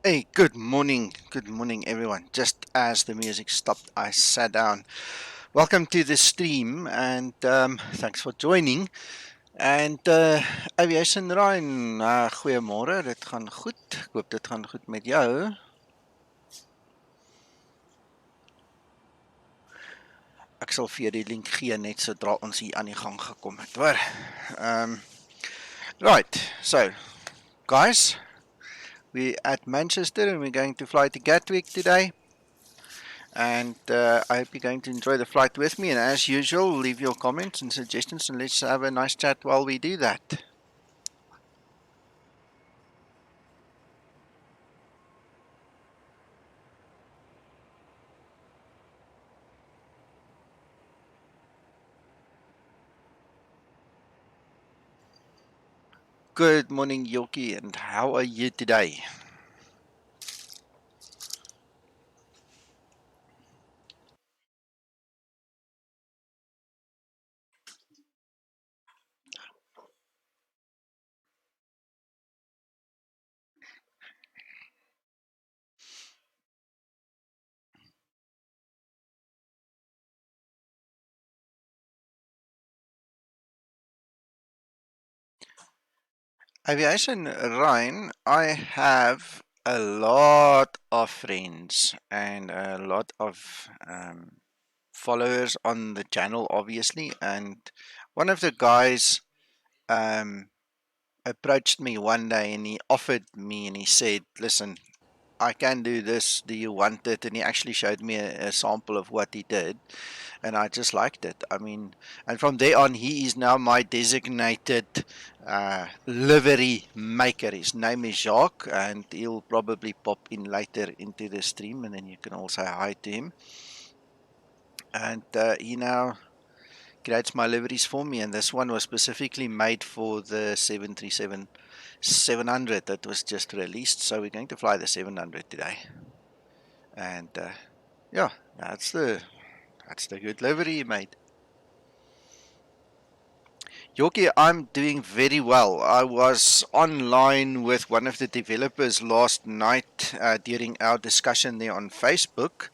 Hey, good morning. Good morning, everyone. Just as the music stopped, I sat down. Welcome to the stream, and thanks for joining. And Aviation Ryan, goeiemôre. Dit gaan goed. Ek hoop dit gaan goed met jou. Ek sal vir jou die link gee net sodra ons hier aan die gang gekom het, hoor. Right. So, guys, we're at Manchester and we're going to fly to Gatwick today. And I hope you're going to enjoy the flight with me, and as usual, leave your comments and suggestions, and let's have a nice chat while we do that. Good morning, Yoki, and how are you today? Aviation Ryan, I have a lot of friends and a lot of followers on the channel, obviously, and one of the guys um, approached me one day and he offered me and he said, listen, I can do this, do you want it? And he actually showed me a sample of what he did, and I just liked it. I mean, and from there on, he is now my designated livery maker. His name is Jacques, and he'll probably pop in later into the stream, and then you can all say hi to him. And he now creates my liveries for me, and this one was specifically made for the 737-700 that was just released, so we're going to fly the 700 today. And yeah, that's the good livery he made. Yoki, I'm doing very well. I was online with one of the developers last night during our discussion there on Facebook,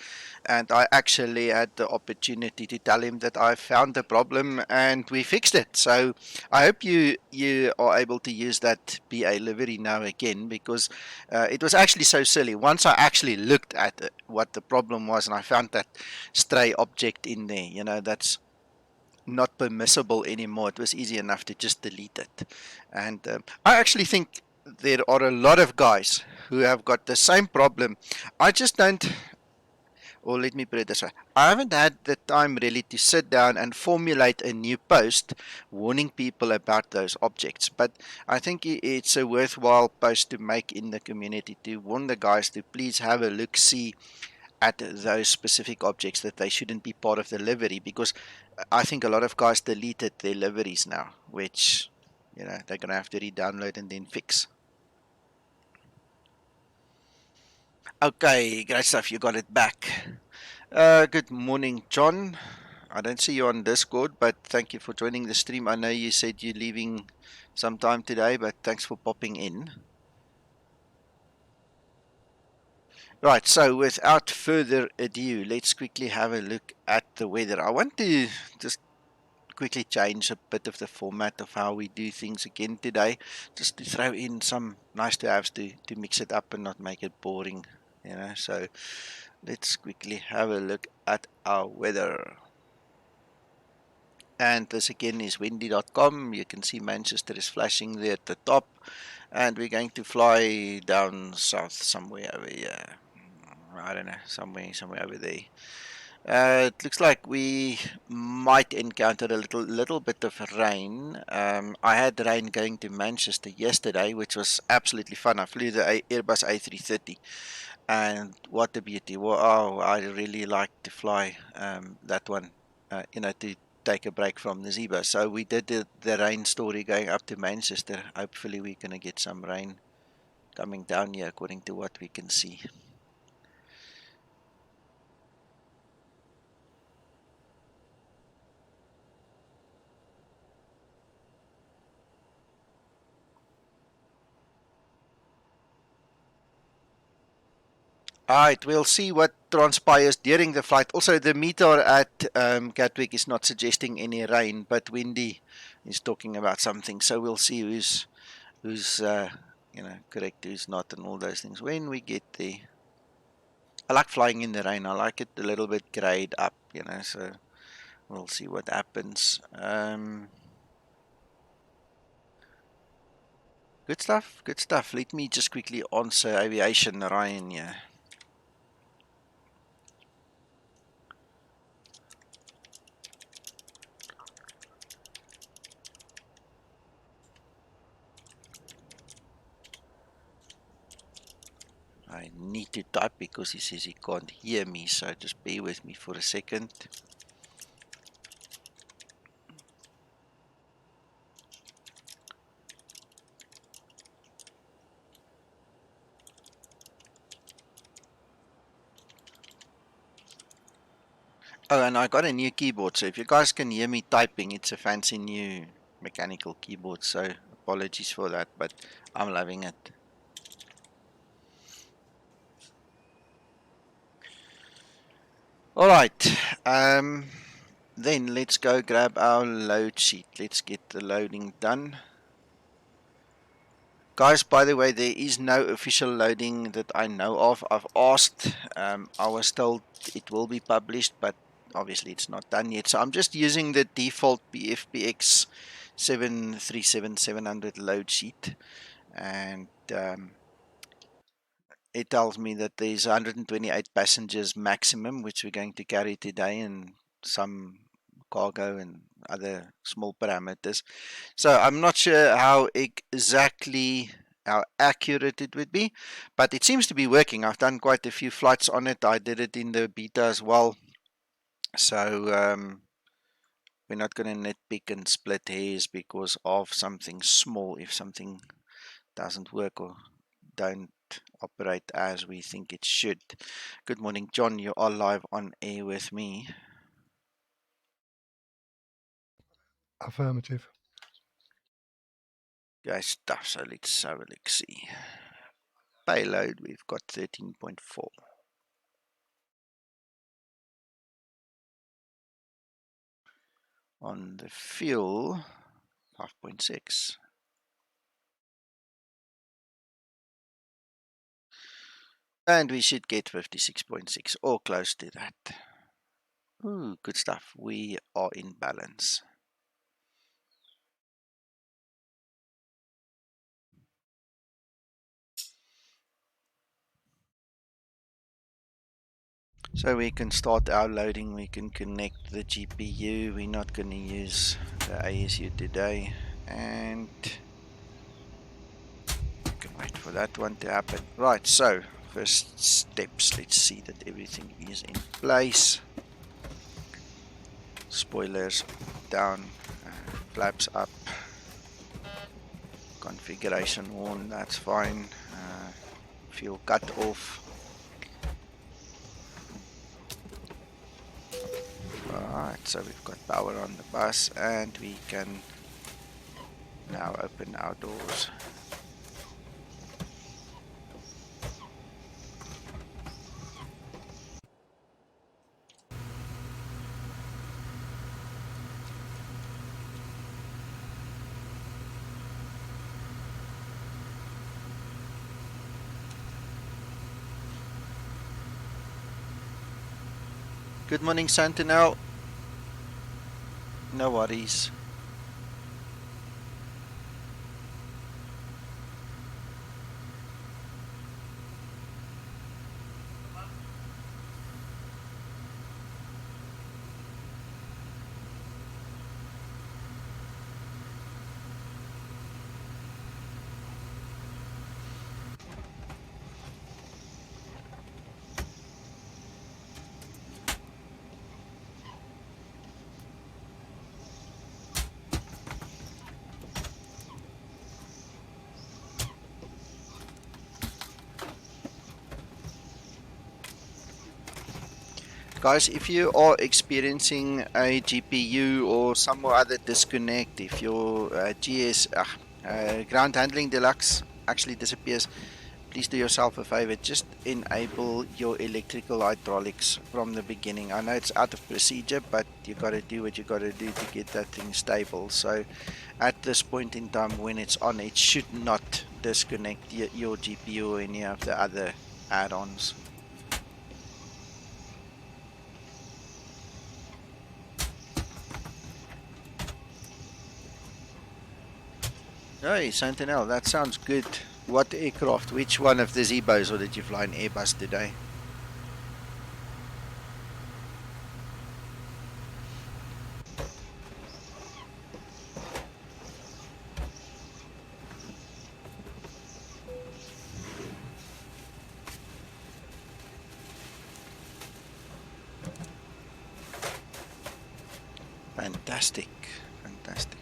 and I actually had the opportunity to tell him that I found the problem and we fixed it. So I hope you are able to use that BA livery now again, because it was actually so silly. Once I actually looked at what the problem was and I found that stray object in there, that's not permissible anymore. It was easy enough to just delete it. And I actually think there are a lot of guys who have got the same problem. I just don't, or let me put it this way, I haven't had the time really to sit down and formulate a new post warning people about those objects. But I think it's a worthwhile post to make in the community to warn the guys to please have a look, see at those specific objects, that they shouldn't be part of the livery, because I think a lot of guys deleted their liveries now, which they're gonna have to re-download and then fix. Okay, great stuff. You got it back. Good morning, John. I don't see you on Discord, but thank you for joining the stream. I know you said you're leaving sometime today, but thanks for popping in. Right, so without further ado, let's quickly have a look at the weather. I want to just quickly change a bit of the format of how we do things again today, just to throw in some nice to haves to mix it up and not make it boring, so let's quickly have a look at our weather. And this again is windy.com. You can see Manchester is flashing there at the top, and we're going to fly down south somewhere over here. I don't know, somewhere over there. It looks like we might encounter a little bit of rain. I had rain going to Manchester yesterday, which was absolutely fun. I flew the Airbus A330, and what a beauty! Wow, I really like to fly that one. To take a break from the Zibo. So we did the rain story going up to Manchester. Hopefully, we're gonna get some rain coming down here, according to what we can see. Alright, we'll see what transpires during the flight. Also, the meter at Gatwick is not suggesting any rain, but Wendy is talking about something. So we'll see who's correct, who's not, and all those things when we get there. I like flying in the rain. I like it a little bit grayed up, so we'll see what happens. Good stuff, good stuff. Let me just quickly answer aviation, Ryan, yeah. I need to type because he says he can't hear me, so just bear with me for a second. Oh, and I got a new keyboard, so if you guys can hear me typing, it's a fancy new mechanical keyboard, so apologies for that, but I'm loving it. Alright, then let's go grab our load sheet. Let's get the loading done. Guys, by the way, there is no official loading that I know of. I've asked, I was told it will be published, but obviously it's not done yet. So I'm just using the default BFPX 737-700 load sheet, and it tells me that there's 128 passengers maximum, which we're going to carry today, and some cargo and other small parameters. So I'm not sure how accurate it would be, but it seems to be working. I've done quite a few flights on it. I did it in the beta as well. So we're not going to nitpick and split hairs because of something small if something doesn't work or don't operate as we think it should. Good morning, John. You are live on air with me. Affirmative. Guys, stuff. So let's have a look. See. Payload, we've got 13.4. On the fuel, 5.6. And we should get 56.6 or close to that. Ooh, good stuff. We are in balance. So we can start our loading. We can connect the GPU. We're not going to use the ASU today. And we can wait for that one to happen. Right, so first steps. Let's see that everything is in place. Spoilers down, flaps up, configuration on, that's fine. Fuel cut off. Alright, so we've got power on the bus and we can now open our doors. Good morning, Sentinel. No worries. Guys, if you are experiencing a GPU or some other disconnect, if your ground handling deluxe actually disappears, please do yourself a favor, just enable your electrical hydraulics from the beginning. I know it's out of procedure, but you got to do what you got to do to get that thing stable. So at this point in time when it's on, it should not disconnect your GPU or any of the other add-ons. Hey, Sentinel, that sounds good. What aircraft? Which one of the Zibos, or did you fly an Airbus today? Fantastic, fantastic.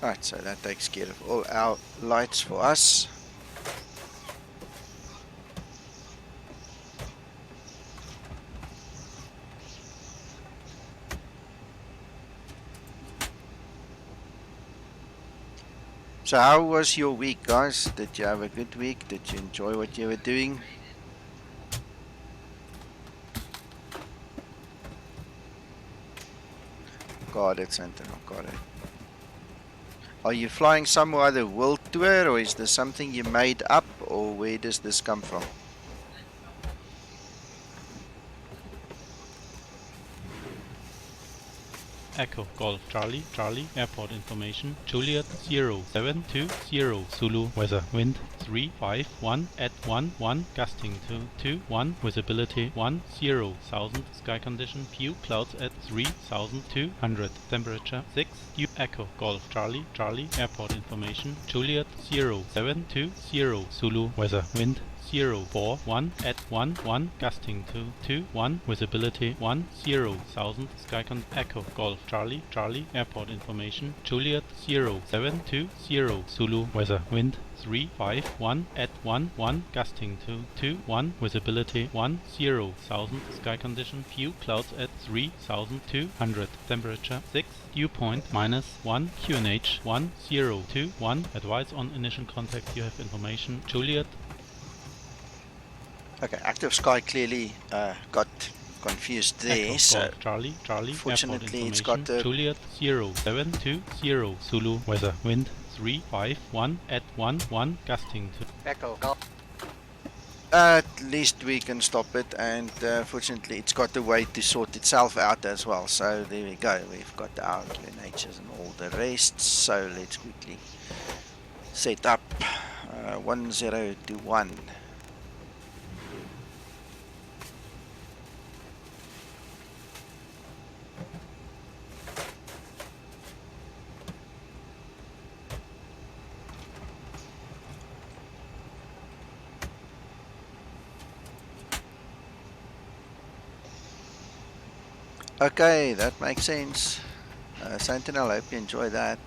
Right, so that takes care of all our lights for us. So how was your week, guys? Did you have a good week? Did you enjoy what you were doing? Got it, Sentinel, got it. Are you flying some other world tour, or is this something you made up, or where does this come from? Echo Golf Charlie Charlie Airport information Juliet 0720 Zulu weather wind 351 at 11 gusting to 21 visibility 10,000 sky condition few clouds at 3,200 temperature 6 Echo Golf Charlie Charlie Airport information Juliet 0720 Zulu weather wind 041 at 11 gusting to 21 visibility 10,000 sky Echo Golf Charlie Charlie Airport information Juliet 0720 Zulu weather wind 351 at 11 gusting to 21 visibility 10,000 sky condition few clouds at 3,200 temperature 6 dew point -1 QNH 1021 advise on initial contact you have information Juliet. Okay, active sky clearly got confused there. Echo So Golf Charlie Charlie fortunately it's Airport got the Juliet 0720 Zulu weather wind 351 at 11 gusting to Echo Golf. at least we can stop it, and fortunately it's got a way to sort itself out as well. So there we go, we've got our QNHs and all the rest. So let's quickly set up 1021. Okay, that makes sense. Sentinel, I hope you enjoy that.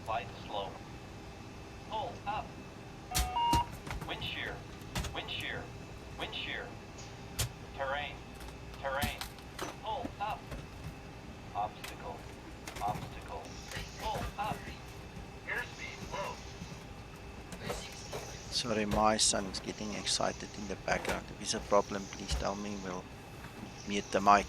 Flight slow. Pull up. Wind shear. Wind shear. Wind shear. Terrain. Terrain. Pull up. Obstacle. Obstacle. Pull up. Airspeed low. Sorry, my son's getting excited in the background. If it's a problem, please tell me. We'll mute the mic.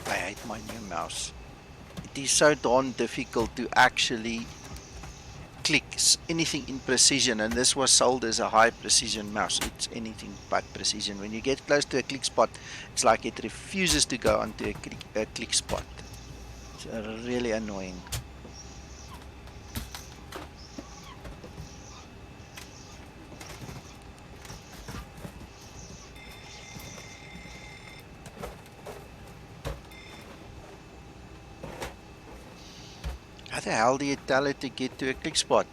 I hate my new mouse. It is so darn difficult to actually click anything in precision, and this was sold as a high precision mouse. It's anything but precision. When you get close to a click spot, it's like it refuses to go onto a click spot. It's really annoying. How the hell do you tell it to get to a click spot?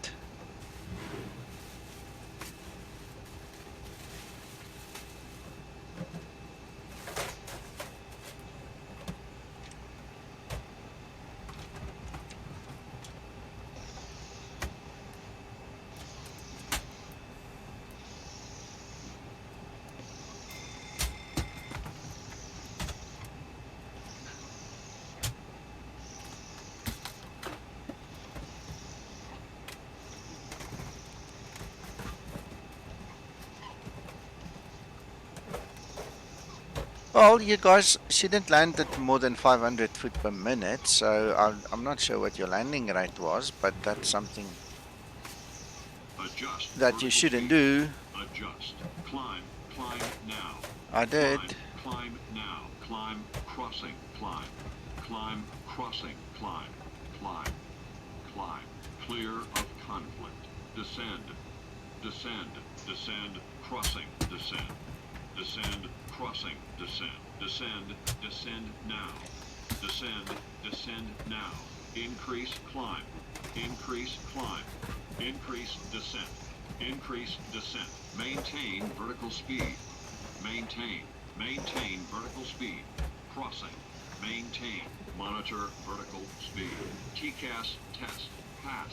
Well, you guys shouldn't land at more than 500 foot per minute, so I'm not sure what your landing rate was, but that's something that you shouldn't do. Adjust. Climb. Climb now. I did. Climb now. Climb. Crossing. Climb. Climb. Crossing. Climb. Climb. Climb. Clear of conflict. Descend. Descend. Descend. Crossing. Descend. Descend. Crossing. Descend. Descend. Descend now. Descend. Descend now. Increase climb. Increase climb. Increase descent. Increase descent. Maintain vertical speed. Maintain. Maintain vertical speed. Crossing. Maintain. Monitor vertical speed. TCAS test. Pass.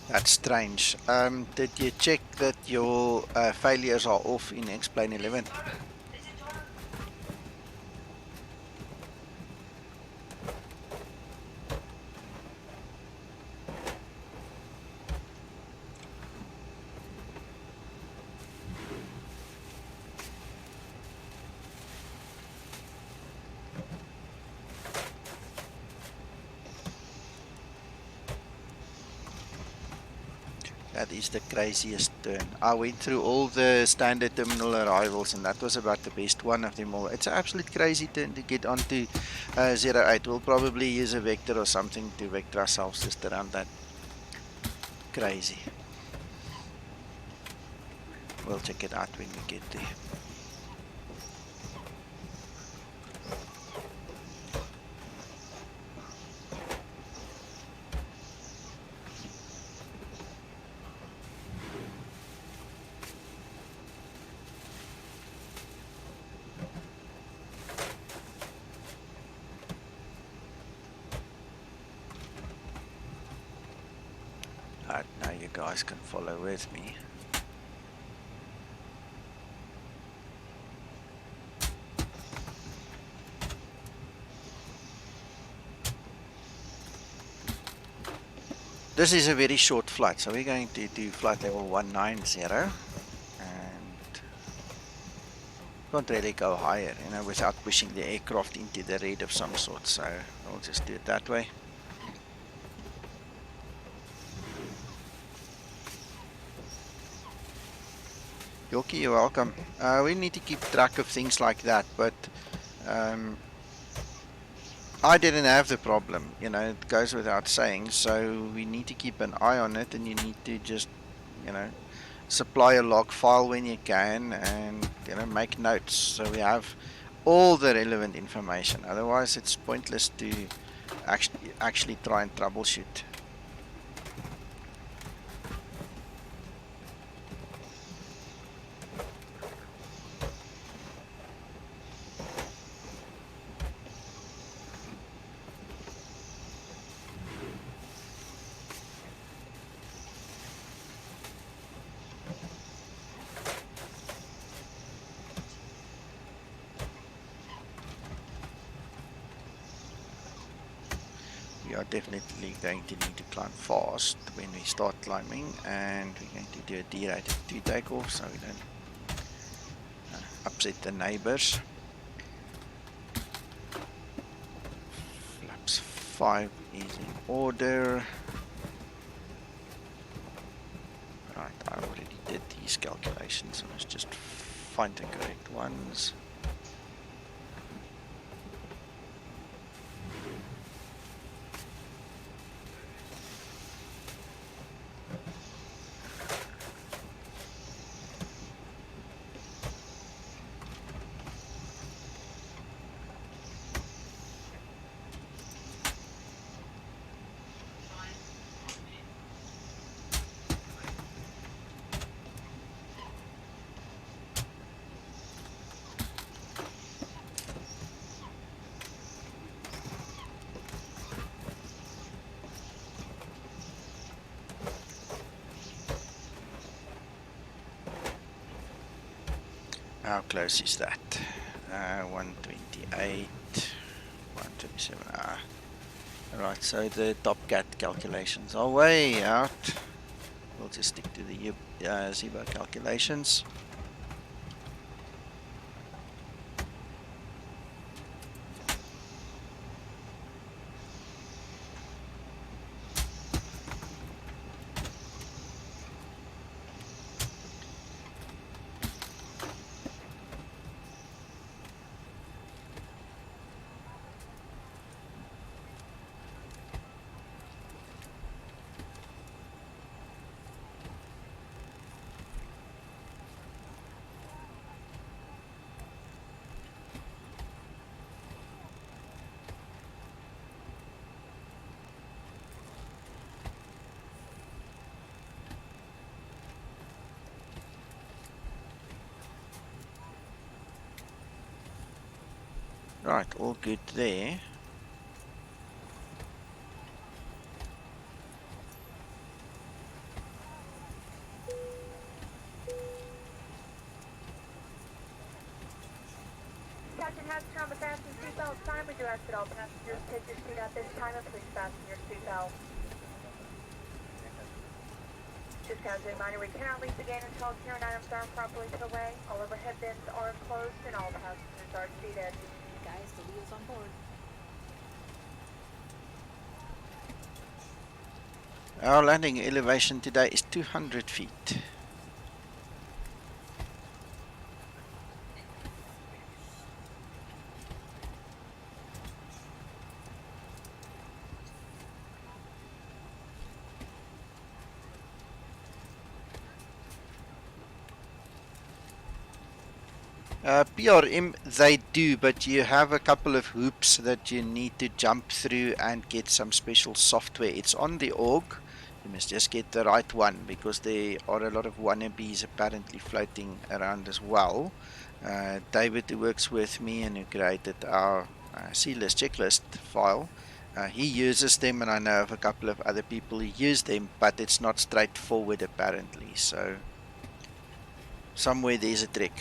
That's strange. Did you check that your failures are off in X-Plane 11? That is the craziest turn. I went through all the standard terminal arrivals and that was about the best one of them all. It's an absolute crazy turn to get onto 08. We'll probably use a vector or something to vector ourselves just around that. Crazy. We'll check it out when we get there. you guys can follow with me. This is a very short flight, so we're going to do flight level 190 and can't really go higher, you know, without pushing the aircraft into the red of some sort, so I'll just do it that way. Yoki, you're welcome. We need to keep track of things like that, but I didn't have the problem, you know, it goes without saying, so we need to keep an eye on it, and you need to just, you know, supply a log file when you can, and, you know, make notes so we have all the relevant information. Otherwise it's pointless to actually try and troubleshoot. We are definitely going to need to climb fast when we start climbing, and we're going to do a derated 2 takeoff so we don't upset the neighbors. Flaps 5 is in order. Right, I already did these calculations, so let's just find the correct ones. How close is that? 128, 127. Right, so the top cat calculations are way out. We'll just stick to the Zibo calculations. Right, all good there. Captain has turned the fasten seatbelt sign. We do ask that all passengers take your seat at this time and please fasten your seatbelt. Just as a reminder, we cannot leave the gate until carrying items are properly put away. All overhead bins are closed and all passengers are seated. Guys, the wheel's on board. Our landing elevation today is 200 feet. PRM they do, but you have a couple of hoops that you need to jump through and get some special software. It's on the org. You must just get the right one, because there are a lot of wannabes apparently floating around as well. David, who works with me and who created our C-list checklist file, He uses them, and I know of a couple of other people who use them, but it's not straightforward apparently. So somewhere there's a trick.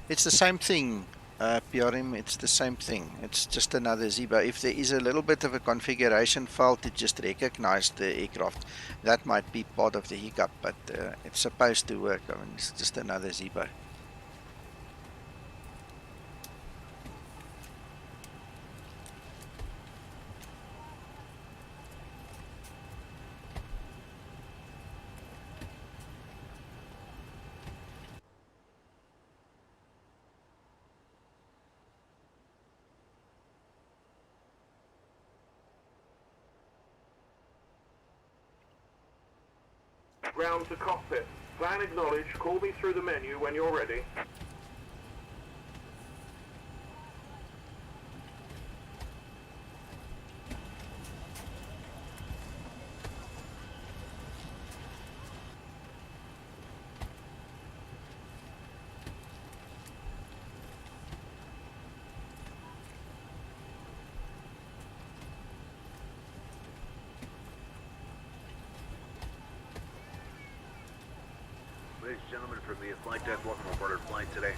It's the same thing, PRM, it's the same thing. It's just another Zibo. If there is a little bit of a configuration fault to just recognize the aircraft, that might be part of the hiccup, but it's supposed to work. I mean, it's just another Zibo. Ground to cockpit. Plan acknowledged. Call me through the menu when you're ready. Ladies and gentlemen, from the flight deck, welcome aboard our flight today.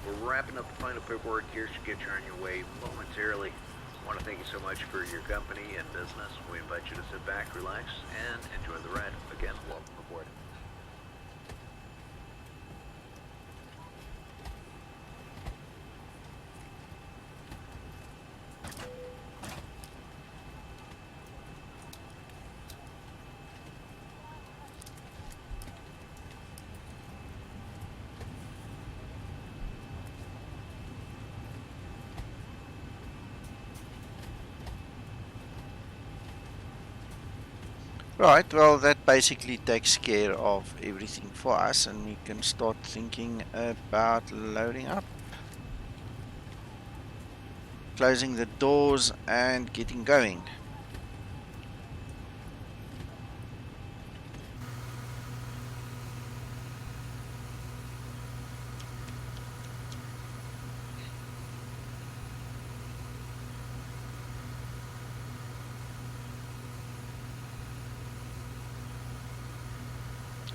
We're wrapping up the final paperwork here to get you on your way momentarily. I want to thank you so much for your company and business. We invite you to sit back, relax, and enjoy the ride. Again, welcome aboard. Right, well, that basically takes care of everything for us, and we can start thinking about loading up, closing the doors, and getting going.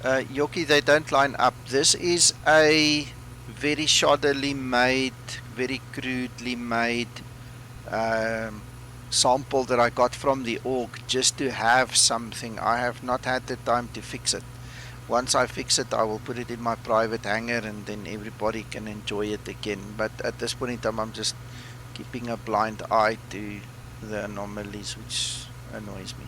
Yoki, they don't line up. This is a very shoddily made, very crudely made sample that I got from the org just to have something. I have not had the time to fix it. Once I fix it, I will put it in my private hangar and then everybody can enjoy it again. But at this point in time, I'm just keeping a blind eye to the anomalies, which annoys me.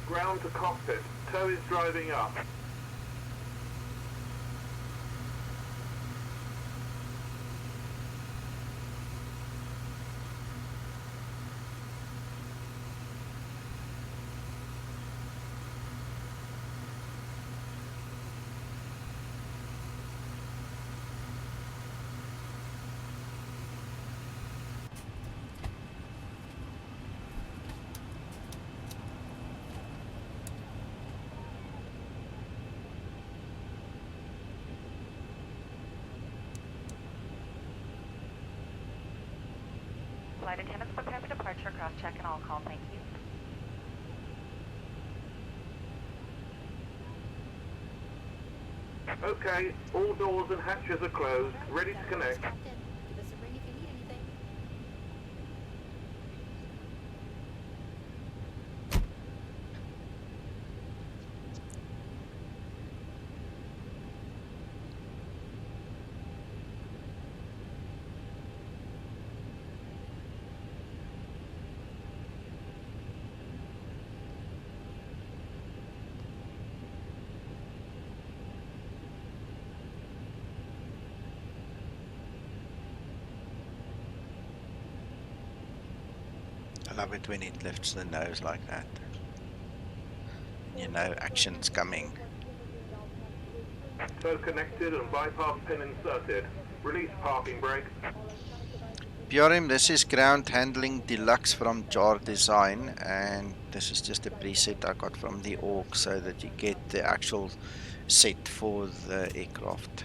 Ground to cockpit. Tow is driving up. Flight attendants prepare for departure. Cross-check and all call. Thank you. Okay, all doors and hatches are closed. Ready to connect. Captain, give us a ring if you need anything. I love it when it lifts the nose like that. You know action's coming. Tow connected and bypass pin inserted. Release parking brake. PRM, this is Ground Handling Deluxe from Jar Design, and this is just a preset I got from the org so that you get the actual set for the aircraft.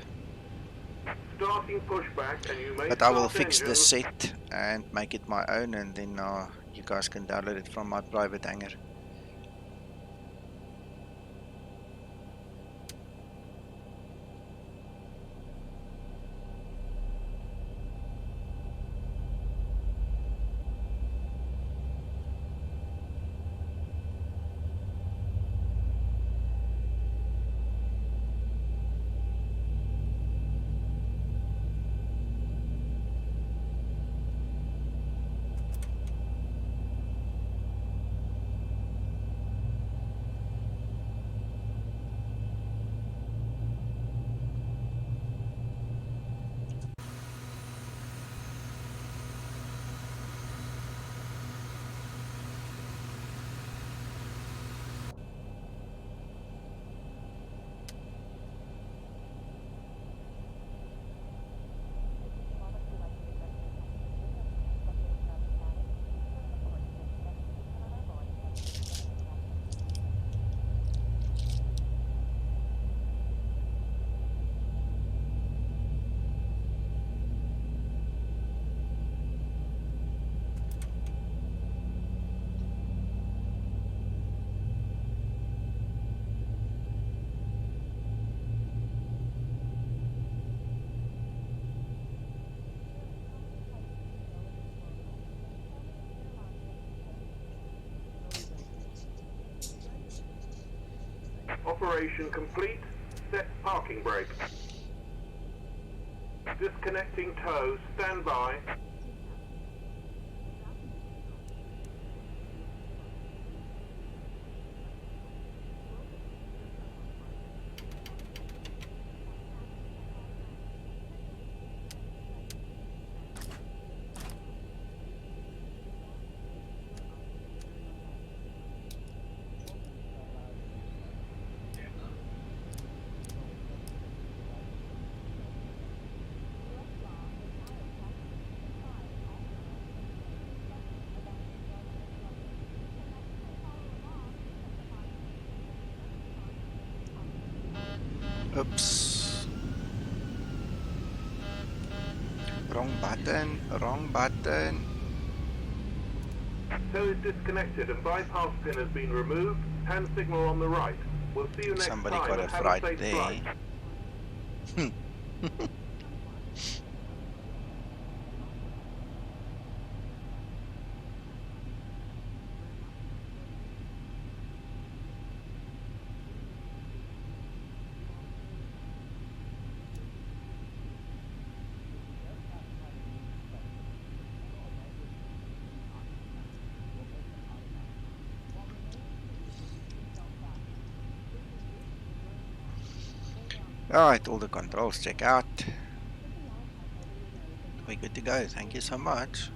Starting pushback and you may But I will start fix the engines. set and make it my own, and then you guys can download it from my private hangar. Operation complete. Set parking brake. Disconnecting tow. Stand by. Oops. Wrong button, wrong button. Tow is disconnected and bypass pin has been removed. Hand signal on the right. We'll see you next Somebody time got and a have fright a safe there. flight. Alright, all the controls check out. We're good to go. Thank you so much.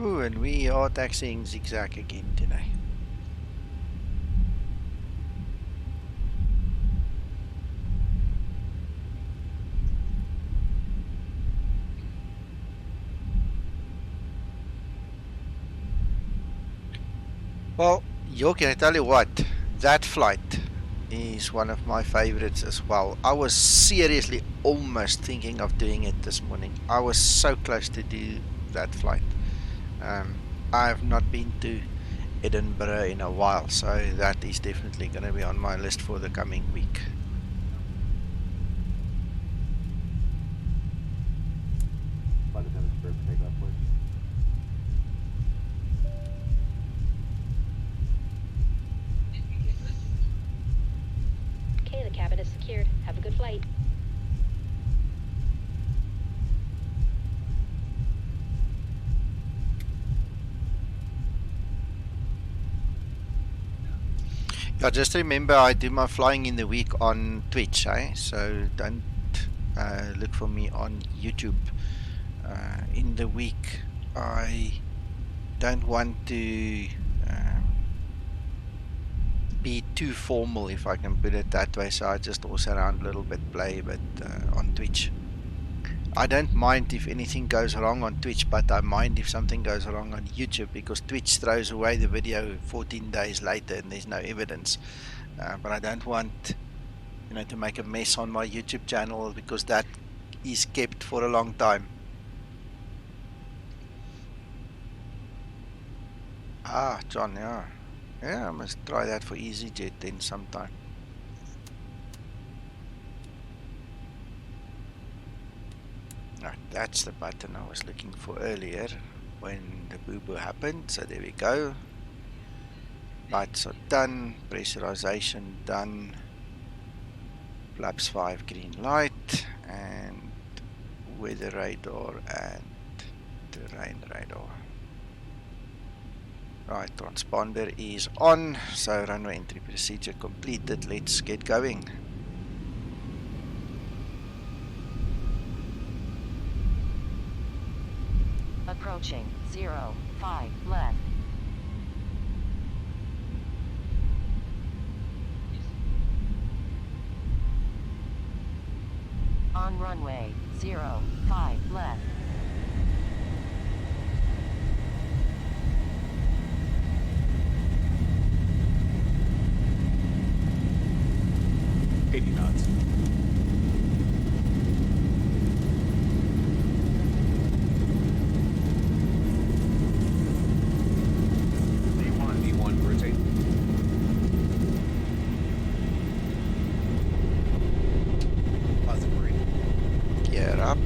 Ooh, and we are taxiing zigzag again today. Well, Yorkie, I tell you what, that flight is one of my favorites as well. I was seriously almost thinking of doing it this morning. I was so close to do that flight. I have not been to Edinburgh in a while, so that is definitely going to be on my list for the coming week. Okay, the cabin is secured. Have a good flight. Yeah, just remember I do my flying in the week on Twitch, so don't look for me on YouTube. In the week, I don't want to be too formal, if I can put it that way, so I just also around a little bit play, but on Twitch. I don't mind if anything goes wrong on Twitch, but I mind if something goes wrong on YouTube, because Twitch throws away the video 14 days later and there's no evidence. But I don't want, to make a mess on my YouTube channel, because that is kept for a long time. Ah, John, yeah. Yeah, I must try that for EasyJet then sometime. Right, that's the button I was looking for earlier when the boo-boo happened. So there we go. Lights are done. Pressurization done. Flaps 5 green light. And weather radar and terrain radar. Right, transponder is on. So runway entry procedure completed. Let's get going. Approaching 05 left. On runway 05 left. knots. V1 rotate. Positive green. Gear up.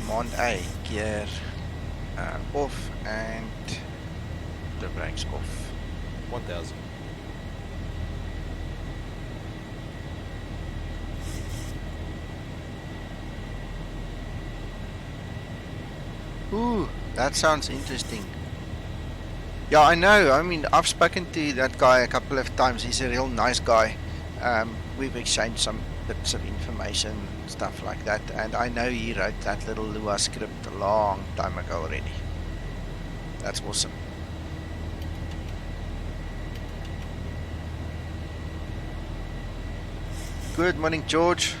Command A, gear off and the brakes off. 1000. Ooh, that sounds interesting. Yeah, I know. I mean, I've spoken to that guy a couple of times. He's a real nice guy. We've exchanged some bits of information, stuff like that. And I know he wrote that little Lua script a long time ago already. That's awesome. Good morning, George.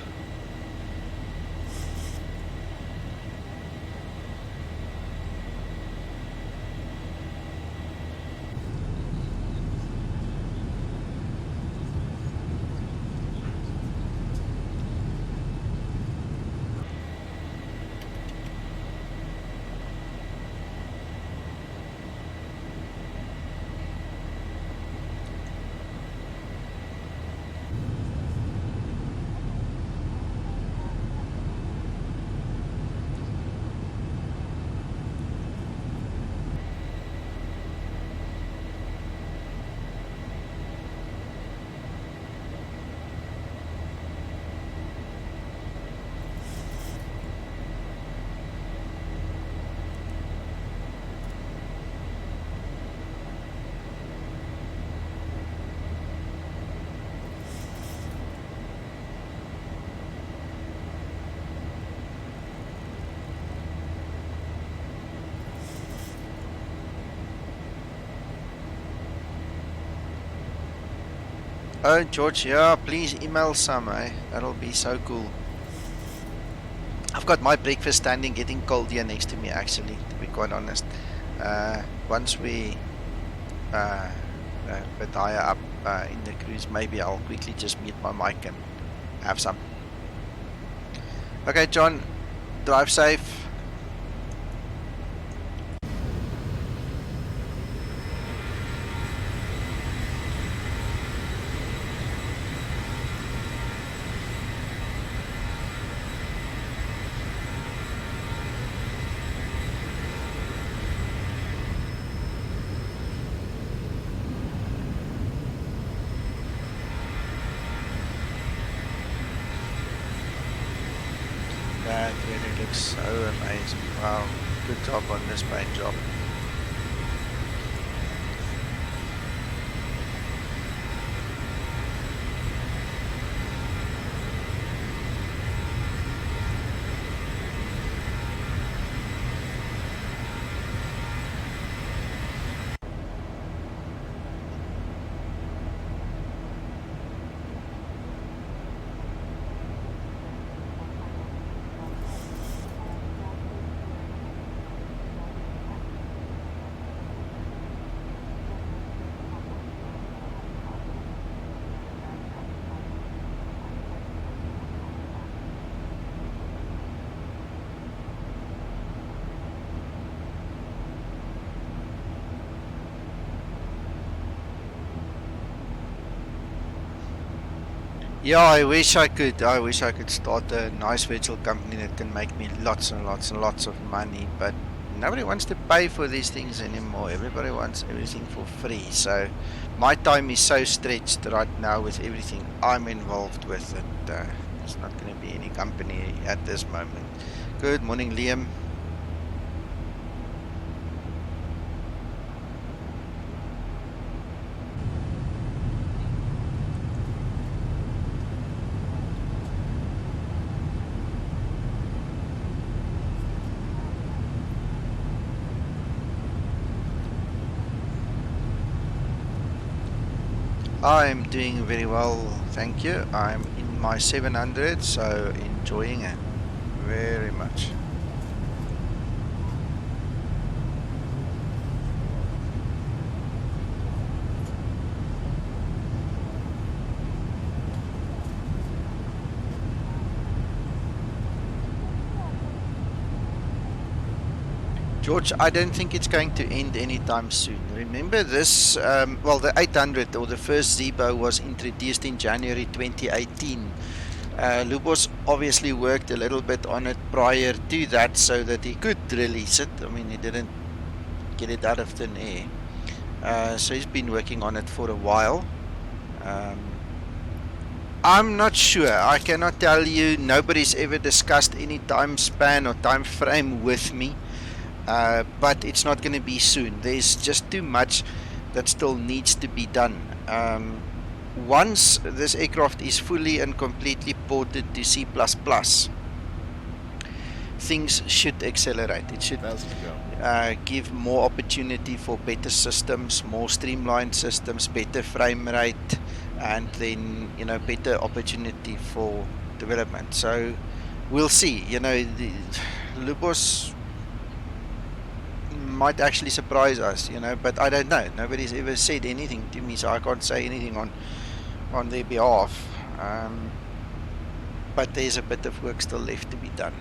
Oh, George, yeah, please email some, eh? That'll be so cool. I've got my breakfast standing getting cold here next to me, actually, to be quite honest. Once we a bit higher up in the cruise, maybe I'll quickly just mute my mic and have some. Okay, John, drive safe. That really looks so amazing. Wow, good job on this paint job. Yeah, I wish I could. I wish I could start a nice virtual company that can make me lots and lots and lots of money. But nobody wants to pay for these things anymore. Everybody wants everything for free. So my time is so stretched right now with everything I'm involved with that there's not going to be any company at this moment. Good morning, Liam. I'm doing very well, thank you. I'm in my 700, so enjoying it very much. George, I don't think it's going to end anytime soon. Remember this, well, the 800 or the first Zibo was introduced in January 2018. Lubos obviously worked a little bit on it prior to that so that he could release it. I mean, he didn't get it out of thin air. So he's been working on it for a while. I'm not sure. I cannot tell you. Nobody's ever discussed any time span or time frame with me. But it's not going to be soon. There's just too much that still needs to be done. Once this aircraft is fully and completely ported to C++, things should accelerate. It should give more opportunity for better systems, more streamlined systems, better frame rate, and then, you know, better opportunity for development. So we'll see. You know, the Lubos might actually surprise us, you know, but I don't know. Nobody's ever said anything to me, so I can't say anything on their behalf. But there's a bit of work still left to be done.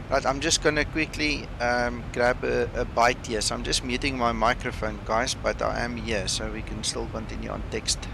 Right, I'm just going to quickly grab a bite here. So I'm just muting my microphone, guys, but I am here, so we can still continue on text.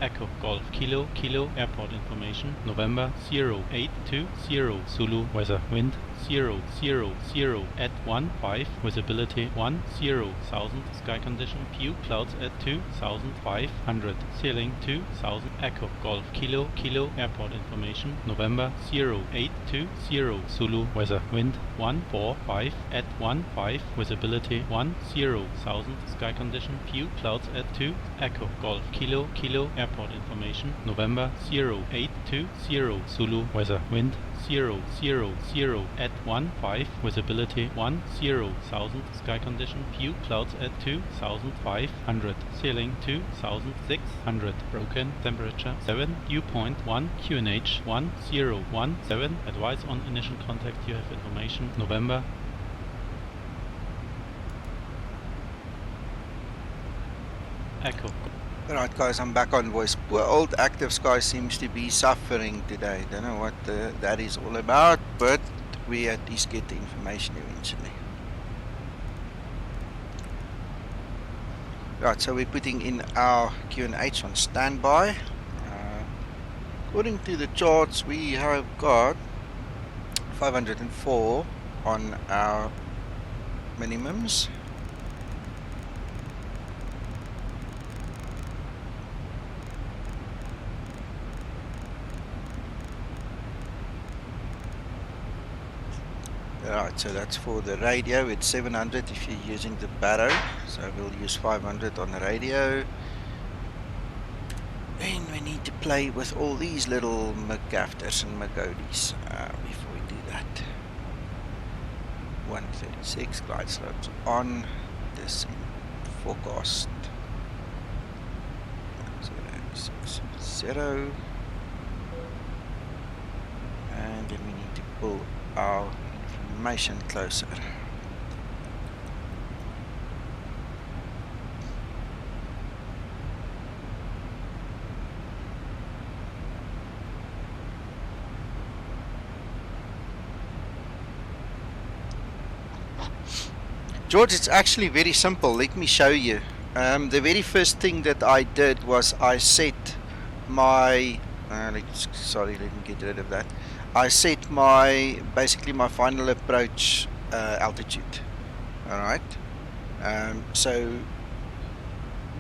Echo Golf Kilo Kilo airport information November 0820 Zulu weather wind 000 at 15 visibility 10,000 sky condition few clouds at 2,500 ceiling 2,000 Echo Golf Kilo Kilo airport information November 0820 Zulu weather wind 145 at 15 visibility 10,000 sky condition few clouds at 2 Echo Golf Kilo Kilo airport information November 0820 Zulu weather wind 000 at 15 visibility 10,000 sky condition few clouds at 2,500 ceiling 2,600 broken temperature 7 dew point 1 QNH 1017 advise on initial contact you have information November Echo. Alright guys, I'm back on voice. Poor old Active Sky seems to be suffering today. Don't know what that is all about, but we at least get the information eventually. Right, so we're putting in our QNH on standby. According to the charts, we have got 504 on our minimums. Right, so that's for the radio. It's 700 if you're using the Barrow, so we'll use 500 on the radio. And we need to play with all these little McGafters and McGodies before we do that. 136 glide slopes on this forecast 060, and then we need to pull our information closer. George, it's actually very simple. Let me show you. The very first thing that I did was I set my sorry, let me get rid of that. I set my basically my final approach altitude. Alright, so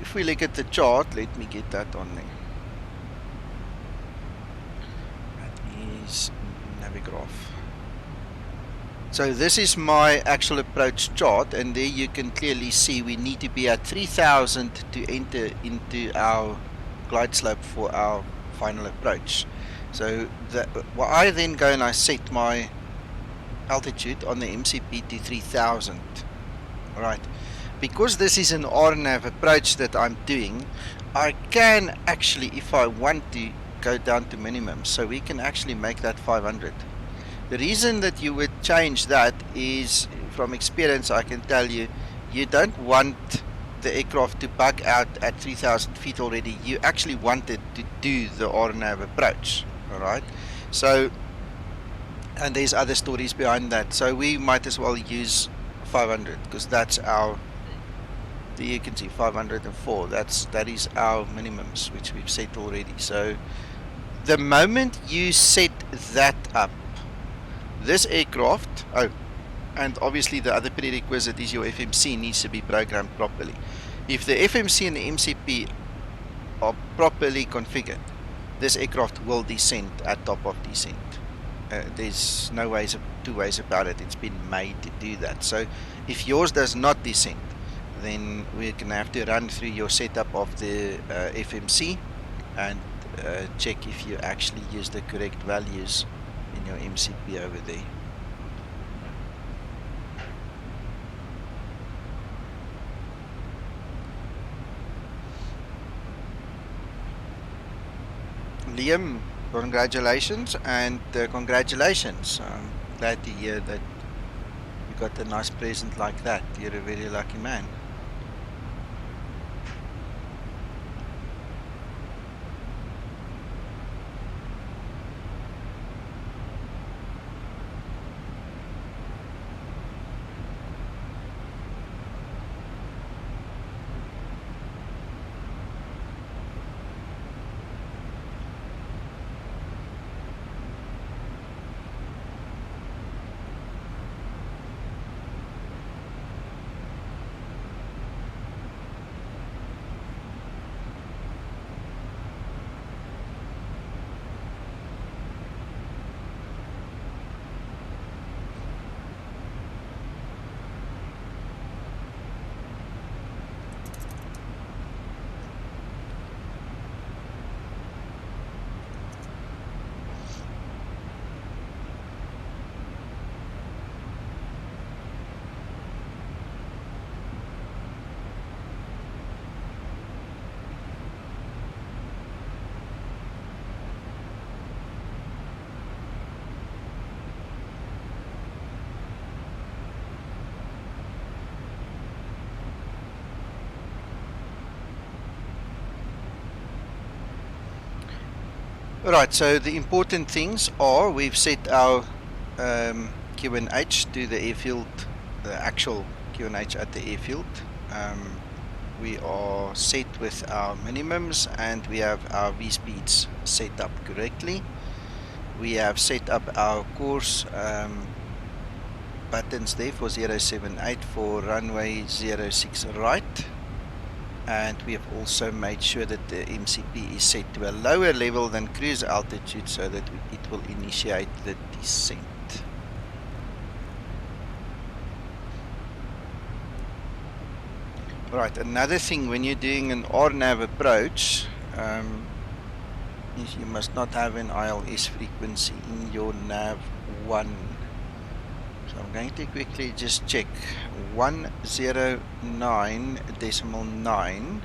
if we look at the chart, let me get that on there. That is Navigraph. So this is my actual approach chart, and there you can clearly see we need to be at 3,000 to enter into our glide slope for our final approach. So I then go and I set my altitude on the MCP to 3,000. Alright, because this is an RNAV approach that I'm doing, I can actually, if I want to, go down to minimum. So we can actually make that 500. The reason that you would change that is, from experience I can tell you, you don't want the aircraft to bug out at 3,000 feet already. You actually wanted to do the RNAV approach. Alright, so, and there's other stories behind that, so we might as well use 500 because that's our, you can see 504, that is our minimums which we've set already. So the moment you set that up, this aircraft, and obviously the other prerequisite is your FMC needs to be programmed properly. If the FMC and the MCP are properly configured, this aircraft will descend at top of descent. There's no ways, two ways about it. It's been made to do that. So if yours does not descend, then we're going to have to run through your setup of the FMC and check if you actually use the correct values in your MCP over there. Liam, congratulations, and congratulations. I'm glad to hear that you got a nice present like that. You're a very lucky man. Alright, so the important things are we've set our QNH to the airfield, the actual QNH at the airfield. We are set with our minimums and we have our V-speeds set up correctly. We have set up our course buttons there for 078 for runway 06 right. And we have also made sure that the MCP is set to a lower level than cruise altitude so that it will initiate the descent. Right, another thing when you're doing an RNAV approach is you must not have an ILS frequency in your nav1. So I'm going to quickly just check. 109.9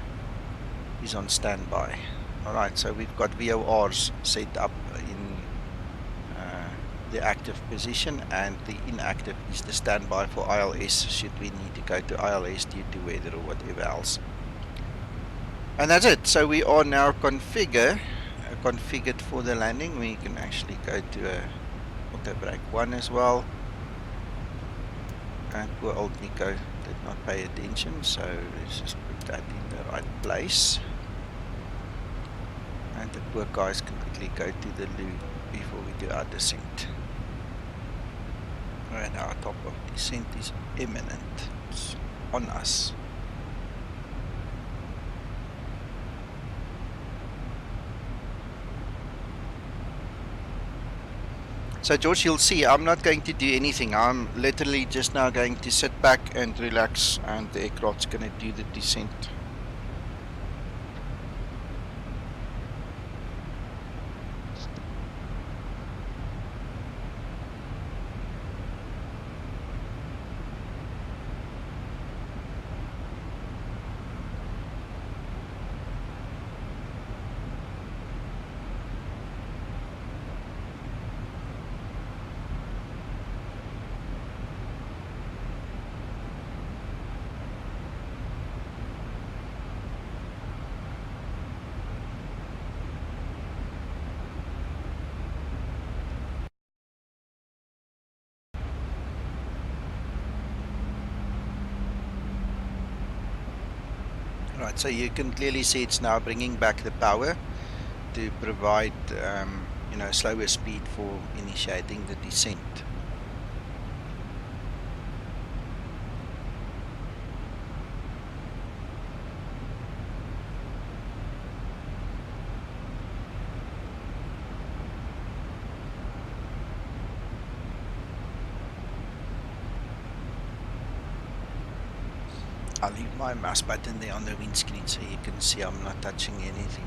is on standby. Alright, so we've got VORs set up in the active position, and the inactive is the standby for ILS should we need to go to ILS due to weather or whatever else. And that's it. So we are now configured for the landing. We can actually go to a auto brake 1 as well. And poor old Nico did not pay attention, so let's just put that in the right place. And the poor guys can quickly go to the loo before we do our descent. Right, our top of descent is imminent. It's on us. So George, you'll see I'm not going to do anything. I'm literally just now going to sit back and relax, and the aircraft's going to do the descent. Right, so you can clearly see it's now bringing back the power to provide, slower speed for initiating the descent. I'll leave my mouse button there on the windscreen so you can see I'm not touching anything.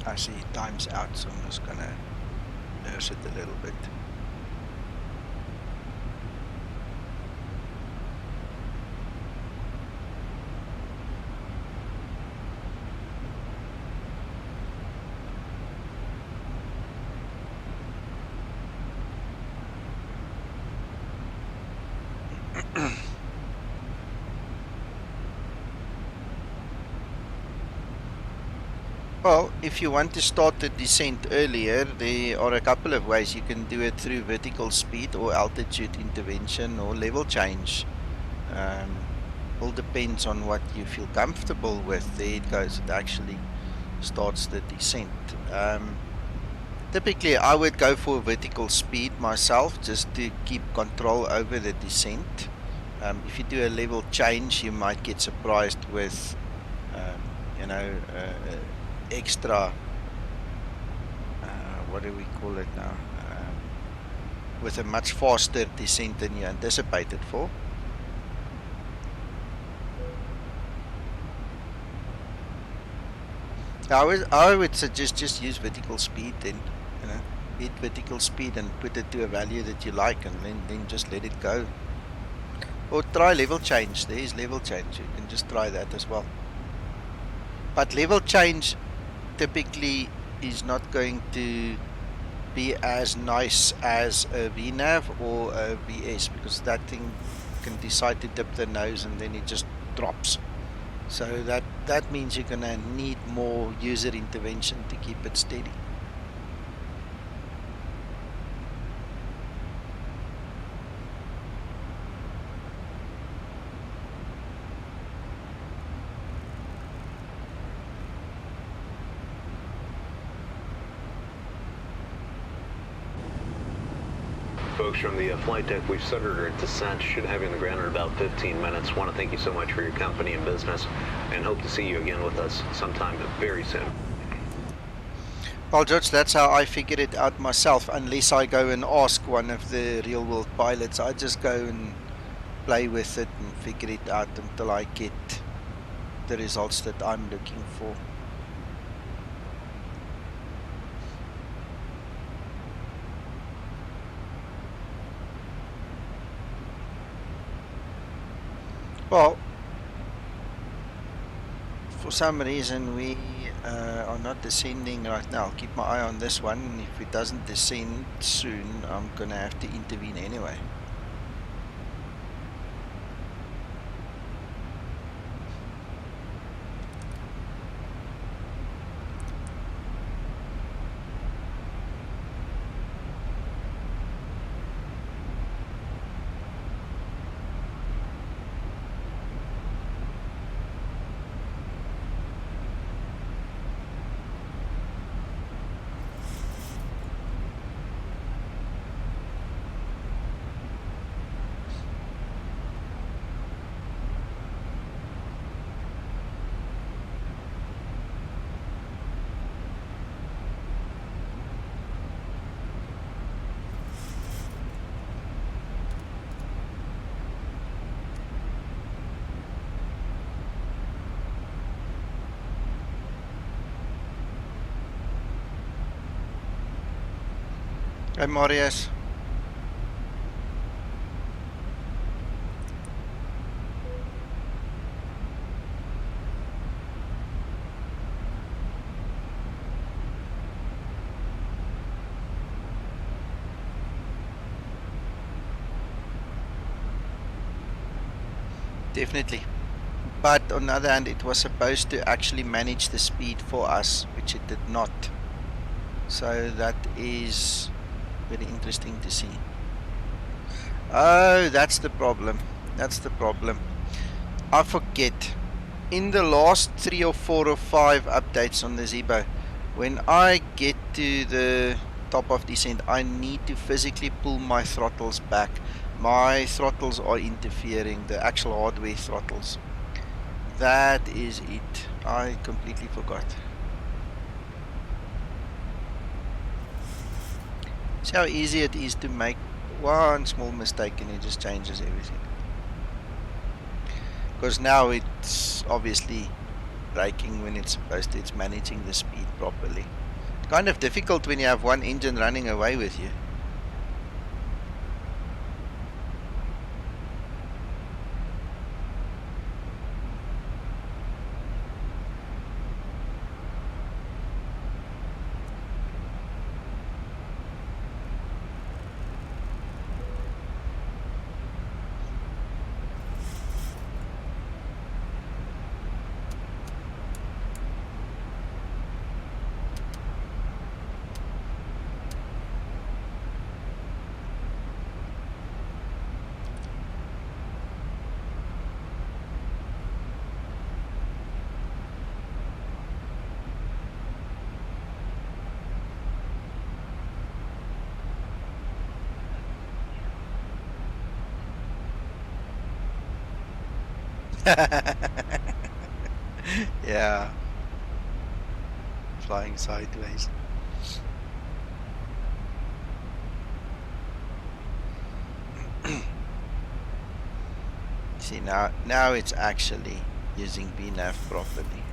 I see time's out, so I'm just gonna nurse it a little bit. Well, if you want to start the descent earlier, there are a couple of ways. You can do it through vertical speed or altitude intervention or level change. All depends on what you feel comfortable with. There it goes, it actually starts the descent. Typically I would go for vertical speed myself just to keep control over the descent. If you do a level change, you might get surprised with extra what do we call it now, with a much faster descent than you anticipated for. I would suggest just use vertical speed then, hit vertical speed and put it to a value that you like, and then just let it go. Or try level change. There is level change. You can just try that as well. But level change typically is not going to be as nice as a VNAV or a VS, because that thing can decide to dip the nose and then it just drops. So that means you're going to need more user intervention to keep it steady. Folks from the flight deck, we've started our descent. Should have you on the ground in about 15 minutes. Want to thank you so much for your company and business, and hope to see you again with us sometime very soon. Well, George, that's how I figured it out myself, unless I go and ask one of the real-world pilots. I just go and play with it and figure it out until I get the results that I'm looking for. Well, for some reason we are not descending right now. I'll keep my eye on this one. If it doesn't descend soon, I'm gonna have to intervene anyway. Hey, Marius. Definitely. But on the other hand, it was supposed to actually manage the speed for us, which it did not. So that is very interesting to see. Oh, that's the problem. That's the problem. I forget. In the last 3 or 4 or 5 updates on the Zibo, when I get to the top of descent, I need to physically pull my throttles back. My throttles are interfering, the actual hardware throttles. That is it. I completely forgot. See how easy it is to make one small mistake and it just changes everything. Because now it's obviously braking when it's supposed to. It's managing the speed properly. It's kind of difficult when you have one engine running away with you. Yeah. Flying sideways. See, now it's actually using VNAV properly.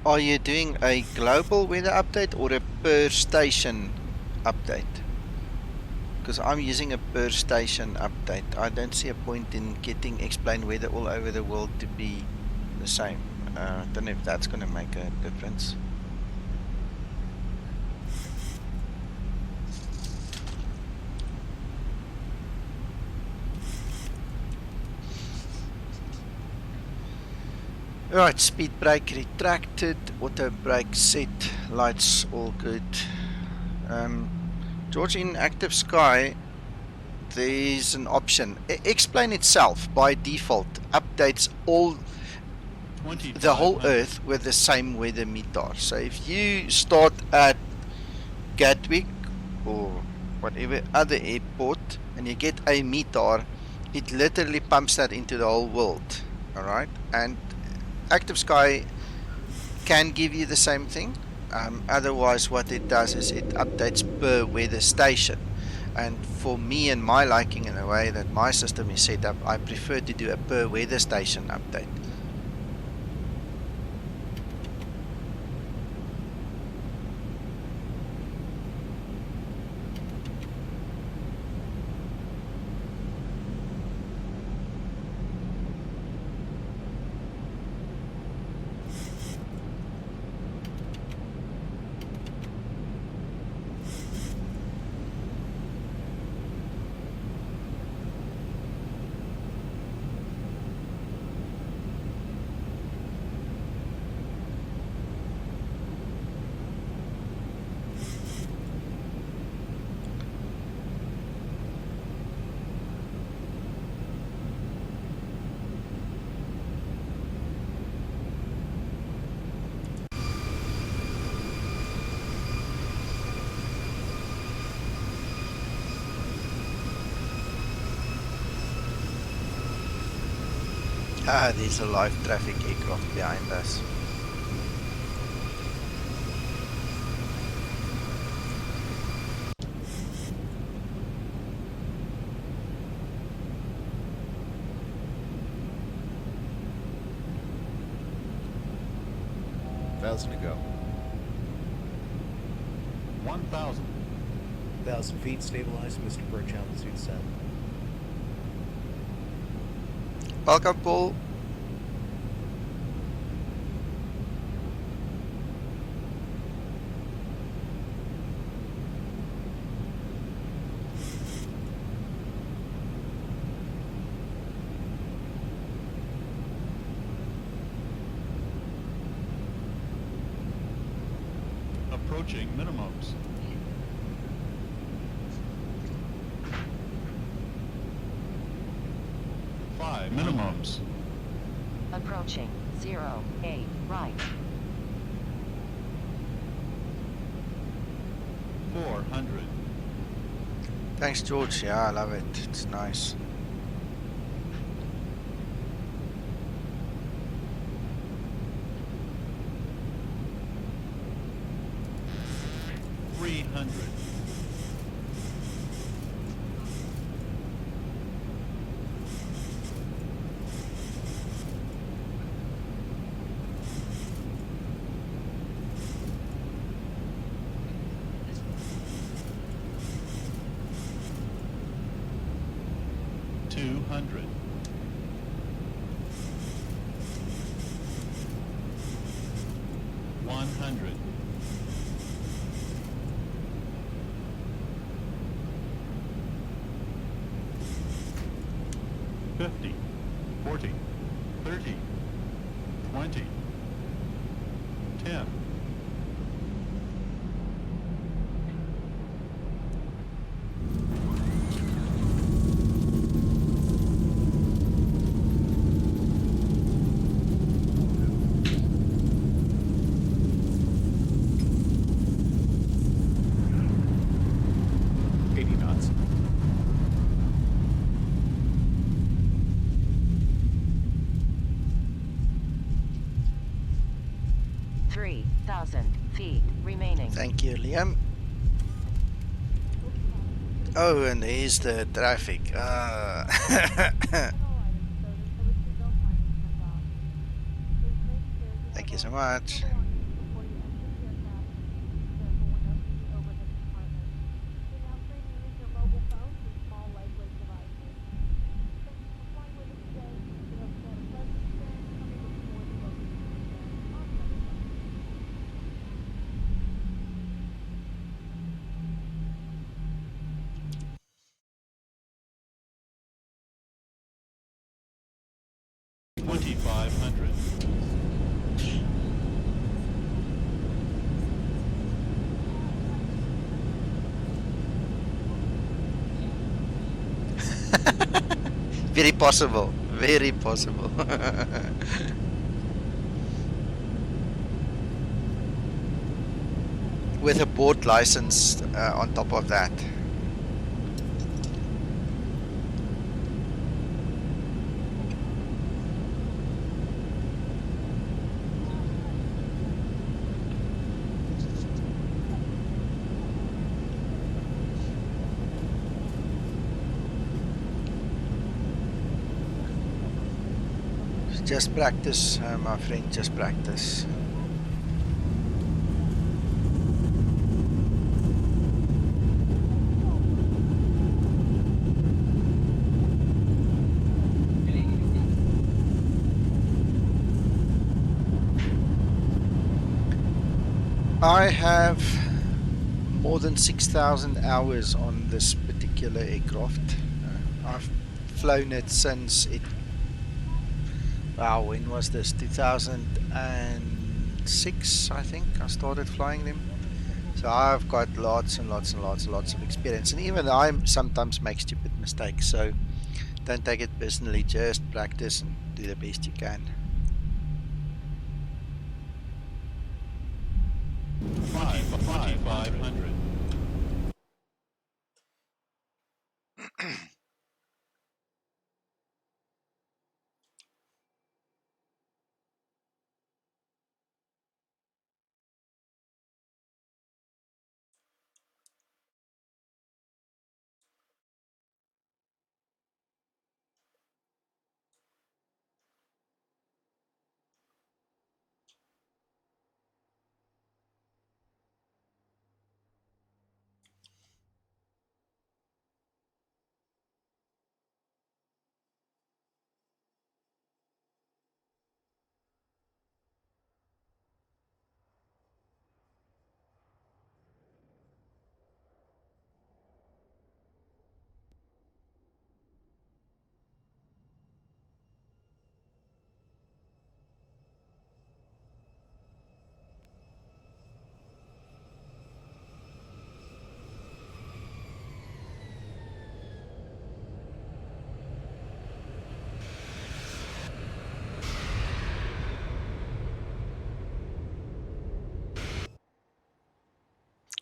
Are you doing a global weather update or a per station update? Because I'm using a per station update. I don't see a point in getting explain weather all over the world to be the same. Don't know if that's going to make a difference. Right, speed brake retracted, auto brake set, lights all good. George, in active sky, there's an option. Explain itself by default updates all the whole Earth with the same weather meter. So if you start at Gatwick or whatever other airport and you get a meter, it literally pumps that into the whole world. All right, and active sky can give you the same thing. Otherwise, what it does is it updates per weather station. And for me and my liking in the way that my system is set up, I prefer to do a per weather station update. There's a live traffic aircraft behind us. Thousand to go. 1,000. 1,000 feet, stabilized, Mr. Birch, altitude set. Welcome, Paul. Approaching minimums. Five minimums. Approaching 08 right. 400. Thanks, George. Yeah, I love it. It's nice. Fifty, 40, 30, 20, 10. Feet remaining. Thank you, Liam. Oh, and here's the traffic. Thank you so much. 2500. Very possible. Very possible. With a board license on top of that. Just practice, my friend, just practice. I have more than 6,000 hours on this particular aircraft. I've flown it since it, wow, when was this? 2006, I think I started flying them. So I've got lots and lots and lots and lots of experience. And even I sometimes make stupid mistakes. So don't take it personally, just practice and do the best you can. 2500.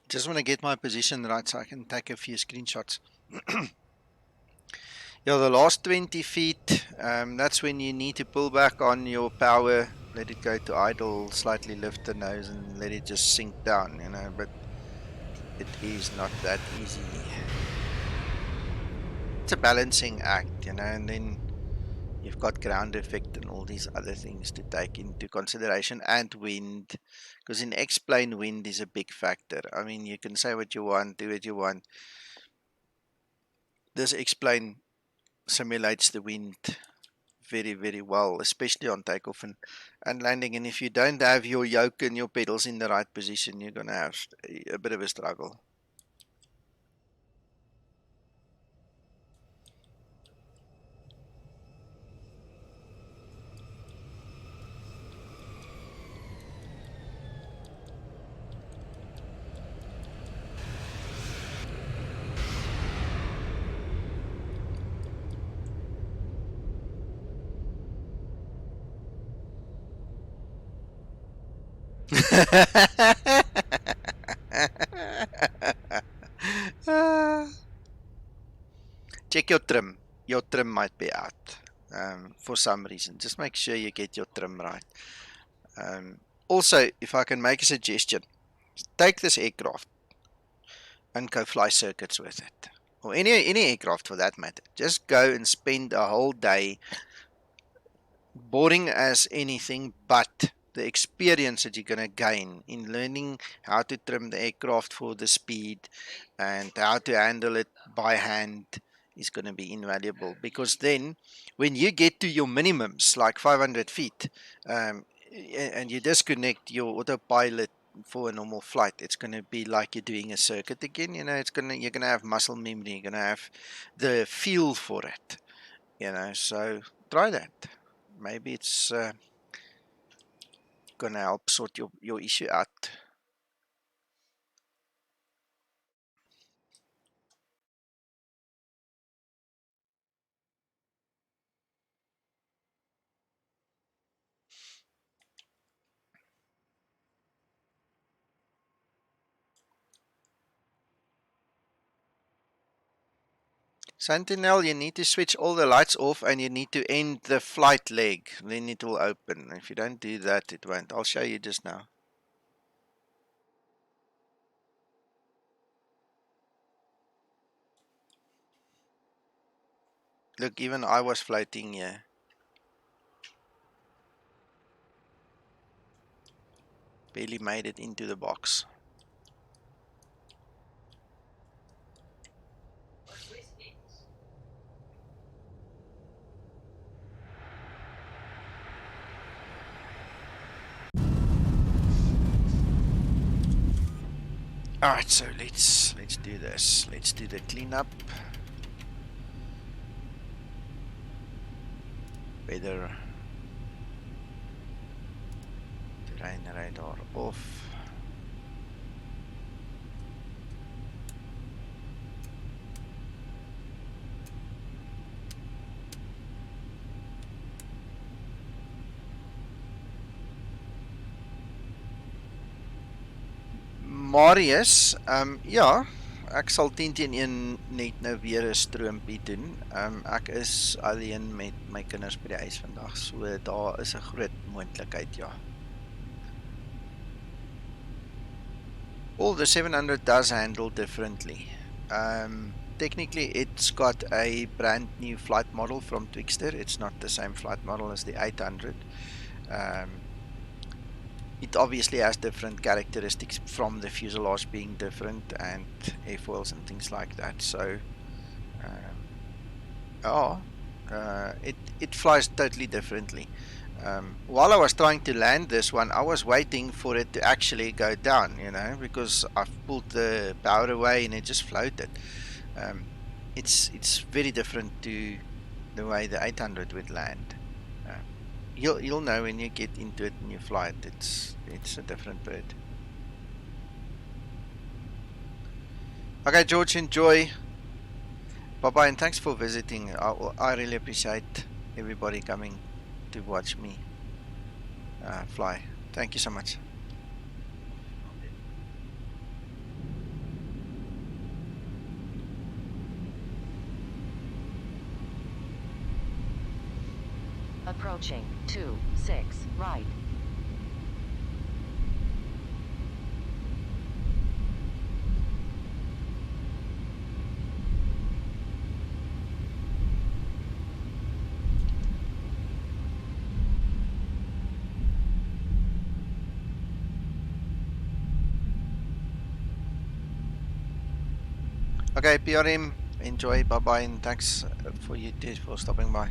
Just want to get my position right so I can take a few screenshots. Yeah, the last 20 feet, that's when you need to pull back on your power, let it go to idle, slightly lift the nose and let it just sink down, you know, but it is not that easy. It's a balancing act, you know, and then you've got ground effect and all these other things to take into consideration, and wind, because in X-plane, wind is a big factor. I mean, you can say what you want, do what you want. This X-plane simulates the wind very, very well, especially on takeoff and landing. And if you don't have your yoke and your pedals in the right position, you're going to have a bit of a struggle. Check your trim. Your trim might be out for some reason. Just make sure you get your trim right. Also, if I can make a suggestion, take this aircraft and go fly circuits with it. Or any aircraft for that matter. Just go and spend a whole day, boring as anything, but the experience that you're going to gain in learning how to trim the aircraft for the speed and how to handle it by hand is going to be invaluable, because then when you get to your minimums like 500 feet and you disconnect your autopilot for a normal flight, it's going to be like you're doing a circuit again. You know, you're going to have muscle memory, you're going to have the feel for it, you know. So try that. maybe it's gonna help sort your issue out. Sentinel, you need to switch all the lights off and you need to end the flight leg. Then it will open. If you don't do that, it won't. I'll show you just now. Look, even I was floating here. Barely made it into the box. Alright, so let's do this. Let's do the cleanup. Weather, terrain radar off. Marius, ja, ek sal 10-1 net nou weer 'n stroompie doen. Ek is alleen met my kinders by die huis vandag, so daar is 'n groot moontlikheid, ja. All the 700 does handle differently. Technically it's got a brand new flight model from Twixter. It's not the same flight model as the 800. It obviously has different characteristics from the fuselage being different and airfoils and things like that. So, it flies totally differently. While I was trying to land this one, I was waiting for it to actually go down, you know, because I've pulled the power away and it just floated. It's very different to the way the 800 would land. You'll know when you get into it and you fly it. It's a different bird. Okay, George, enjoy. Bye bye, and thanks for visiting. I really appreciate everybody coming to watch me fly. Thank you so much. Approaching 26 right. Okay, PRM, enjoy. Bye bye, and thanks for you too for stopping by.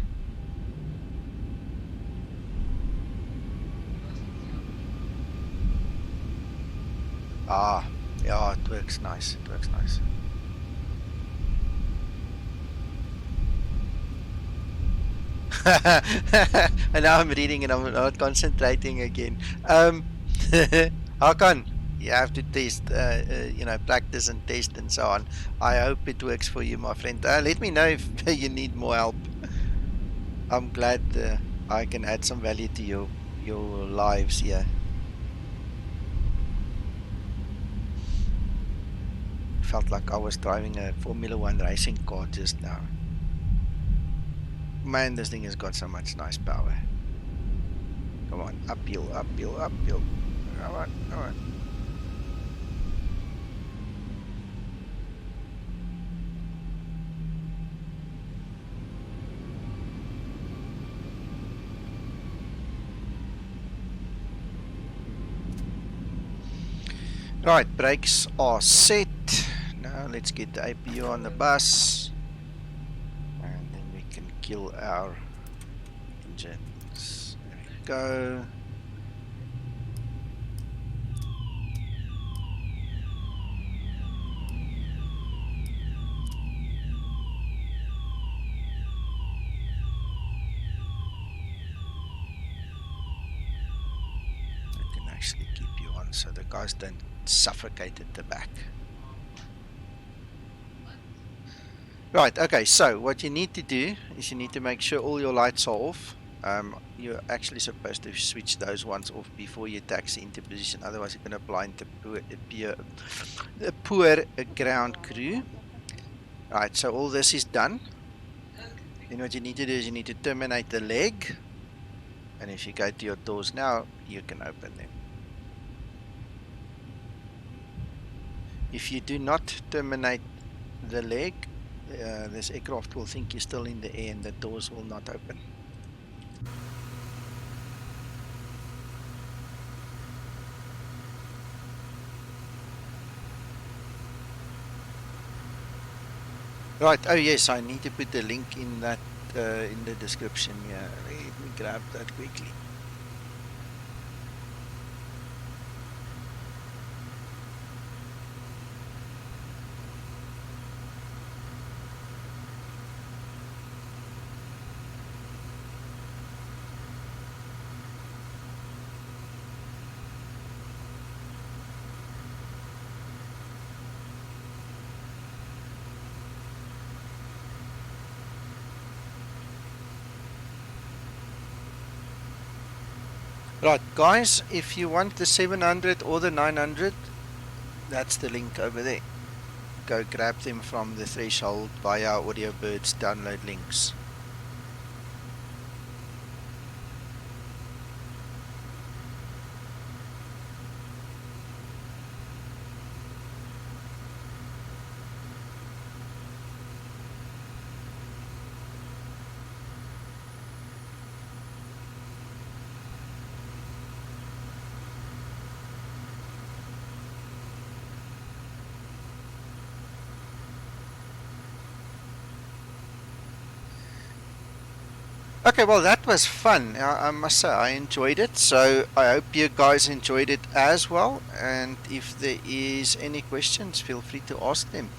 Yeah, it works nice. It works nice. And now I'm reading and I'm not concentrating again. Hakan, you have to test, practice and test and so on. I hope it works for you, my friend. Let me know if you need more help. I'm glad I can add some value to your lives here. Felt like I was driving a Formula 1 racing car just now. Man, this thing has got so much nice power. Come on, uphill, uphill, uphill. Come on, come on. Right, brakes are set. Now let's get the APU on the bus. And then we can kill our engines. There we go. actually keep you on so the guys don't suffocate at the back. Right, okay, so what you need to do is you need to make sure all your lights are off. You're actually supposed to switch those ones off before you taxi into position, otherwise you're going to blind the poor ground crew. Right, so all this is done. Then what you need to do is you need to terminate the leg. And if you go to your doors now, you can open them. If you do not terminate the leg, this aircraft will think you're still in the air and the doors will not open. Right, oh yes, I need to put the link in that in the description here. Let me grab that quickly. Right, guys, if you want the 700 or the 900, that's the link over there. Go grab them from the threshold via Audiobird's download links. Okay, well that was fun. I must say I enjoyed it, so I hope you guys enjoyed it as well, and if there is any questions, feel free to ask them.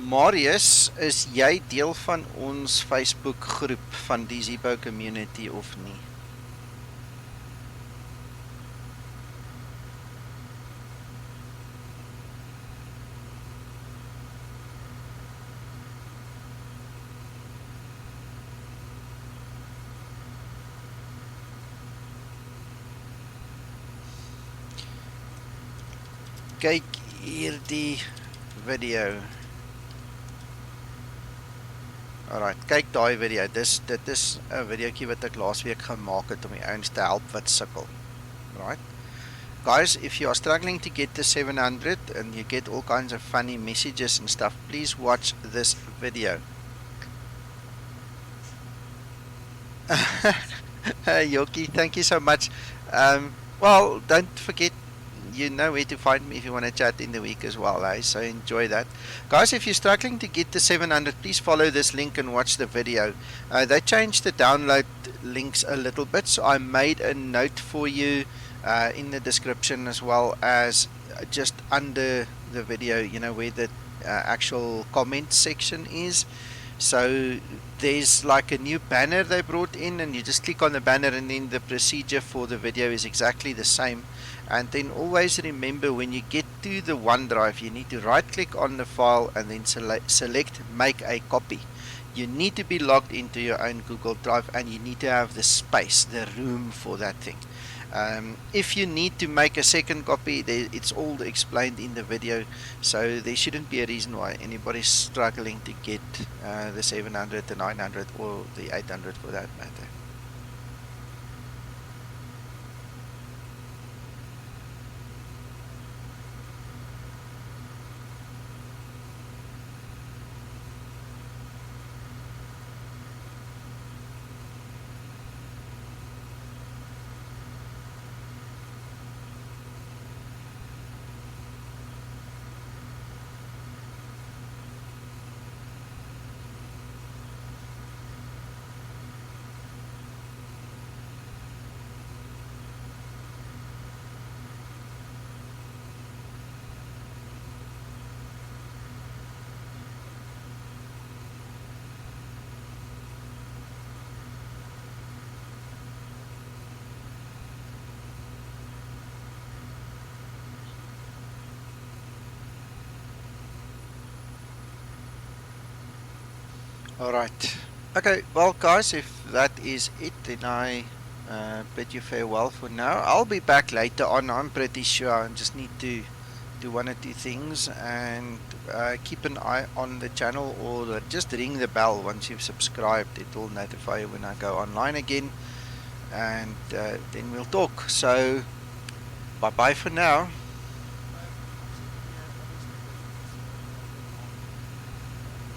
Marius, is jy deel van ons Facebook groep van die Zibo community of nie? Kyk hierdie video. Alright, kyk daai video. Dit is 'n videoetjie wat ek laasweek gemaak het om die ouens te help wat sukkel. Right? Guys, if you are struggling to get the 700 and you get all kinds of funny messages and stuff, please watch this video. Yoki, thank you so much. Well, don't forget, you know where to find me if you want to chat in the week as well, eh? So enjoy that. Guys, if you're struggling to get the 700, please follow this link and watch the video. They changed the download links a little bit, so I made a note for you in the description as well as just under the video, you know, where the actual comment section is. So there's like a new banner they brought in, and you just click on the banner, and then the procedure for the video is exactly the same. And then always remember, when you get to the OneDrive, you need to right click on the file and then select make a copy. You need to be logged into your own Google Drive, and you need to have the space, the room for that thing. If you need to make a second copy, it's all explained in the video, so there shouldn't be a reason why anybody's struggling to get the 700, the 900 or the 800 for that matter. Alright. Okay, well guys, if that is it, then I bid you farewell for now. I'll be back later on, I'm pretty sure. I just need to do one or two things, and keep an eye on the channel, or just ring the bell once you've subscribed. It will notify you when I go online again, and then we'll talk. So bye bye for now.